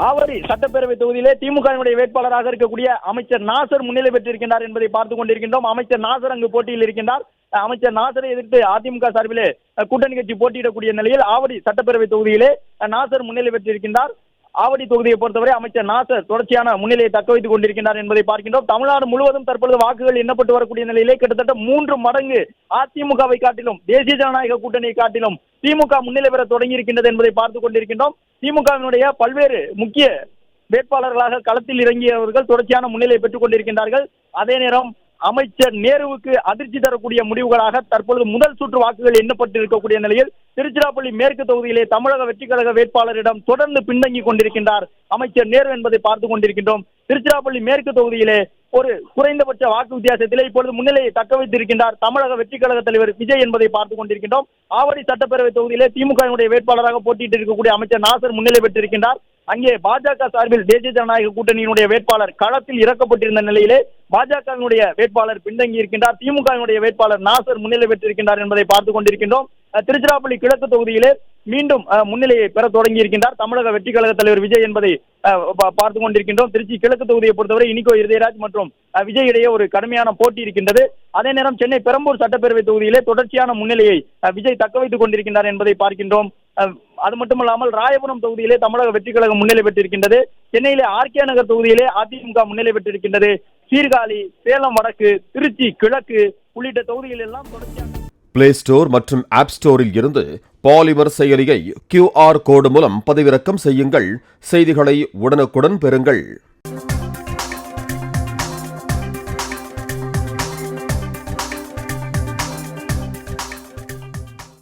ஆவடி சட்டப்பேரவை தொகுதியிலே திமுகவினுடைய வேட்பாளராக இருக்கக்கூடிய அமைச்சர் நாசர் முன்னிலை பெற்றிருக்கின்றார் என்பதை பார்த்துக் கொண்டிருக்கின்றோம். அமைச்சர் நாசர் அங்கு போட்டியில் இருக்கின்றார். அமைச்சர் நாசரை எதிர்த்து அதிமுக சார்பிலே கூட்டணி கட்சி போட்டியிடக்கூடிய நிலையில் ஆவடி சட்டப்பேரவை தொகுதியிலே நாசர் முன்னிலை பெற்றிருக்கின்றார். ஆவடி தொகுதியை பொறுத்தவரை அமைச்சர் நாசர் தொடர்ச்சியான முன்னிலையை தக்க வைத்துக் கொண்டிருக்கிறார் என்பதை பார்க்கின்றோம். தமிழ்நாடு முழுவதும் தற்பொழுது வாக்குகள் எண்ணப்பட்டு வரக்கூடிய நிலையிலே கிட்டத்தட்ட 3 மடங்கு அதிமுகவை காட்டிலும் தேசிய ஜனநாயக கூட்டணியை காட்டிலும் திமுக முன்னிலை பெற தொடங்கி இருக்கின்றது என்பதை பார்த்துக் கொண்டிருக்கின்றோம். திமுகவினுடைய பல்வேறு முக்கிய வேட்பாளர்களாக களத்தில் இறங்கியவர்கள் தொடர்ச்சியான முன்னிலை பெற்றுக் கொண்டிருக்கின்றார்கள். அதே நேரம் அமைச்சர் நேருவுக்கு அதிர்ச்சி தரக்கூடிய முடிவுகளாக தற்பொழுது முதல் சுற்று வாக்குகள் எண்ணப்பட்டு இருக்கக்கூடிய நிலையில் திருச்சிராப்பள்ளி மேற்கு தொகுதியிலே தமிழக வெற்றி கழக வேட்பாளரிடம் தொடர்ந்து பின்தங்கி கொண்டிருக்கின்றார் அமைச்சர் நேரு என்பதை பார்த்துக் கொண்டிருக்கின்றோம். திருச்சிராப்பள்ளி மேற்கு தொகுதியிலே ஒரு குறைந்தபட்ச வாக்கு வித்தியாசத்திலே இப்பொழுது முன்னிலையை தக்க வைத்திருக்கின்றார் தமிழக வெற்றி கழக தலைவர் விஜய் என்பதை பார்த்துக் கொண்டிருக்கின்றோம். ஆவடி சட்டப்பேரவை தொகுதியிலே திமுகவினுடைய வேட்பாளராக போட்டியிட்டு இருக்கக்கூடிய அமைச்சர் நாசர் முன்னிலை பெற்றிருக்கின்றார். அங்கே பாஜக சார்பில் தேசிய ஜனநாயக கூட்டணியினுடைய வேட்பாளர் களத்தில் இறக்கப்பட்டிருந்த நிலையிலே பாஜகவினுடைய வேட்பாளர் பின்தங்கி இருக்கின்றார். திமுகவினுடைய வேட்பாளர் நாசர் முன்னிலை பெற்றிருக்கின்றார் என்பதை பார்த்துக் கொண்டிருக்கின்றோம். திருச்சிராப்பள்ளி கிழக்கு தொகுதியிலே மீண்டும் முன்னிலையை பெற தொடங்கி இருக்கின்றார் தமிழக வெற்றி கழக தலைவர் விஜய் என்பதை பார்த்துக் கொண்டிருக்கின்றோம். திருச்சி கிழக்கு தொகுதியை பொறுத்தவரை இனிகோ இருதயராஜ் மற்றும் விஜய் இடையே ஒரு கடுமையான போட்டி இருக்கின்றது. அதே நேரம் சென்னை பெரம்பூர் சட்டப்பேரவை தொகுதியிலே தொடர்ச்சியான முன்னிலையை விஜய் தக்க வைத்துக் கொண்டிருக்கின்றார் என்பதை பார்க்கின்றோம். அது மட்டுமல்லாமல் ராயபுரம் தொகுதியிலே தமிழக வெற்றி கழகம் முன்னிலை பெற்றிருக்கின்றது. சென்னையிலே ஆர்கே நகர் தொகுதியிலே அதிமுக முன்னிலை பெற்றிருக்கின்றது. சீர்காழி, சேலம் வடக்கு, திருச்சி கிழக்கு உள்ளிட்ட தொகுதிகள் எல்லாம் தொடர்ச்சியாக பிளே ஸ்டோர் மற்றும் ஆப் ஸ்டோரில் இருந்து பாலிமர் செயலியை QR கோடு மூலம் பதிவிறக்கம் செய்யுங்கள். செய்திகளை உடனுக்குடன் பெறுங்கள்.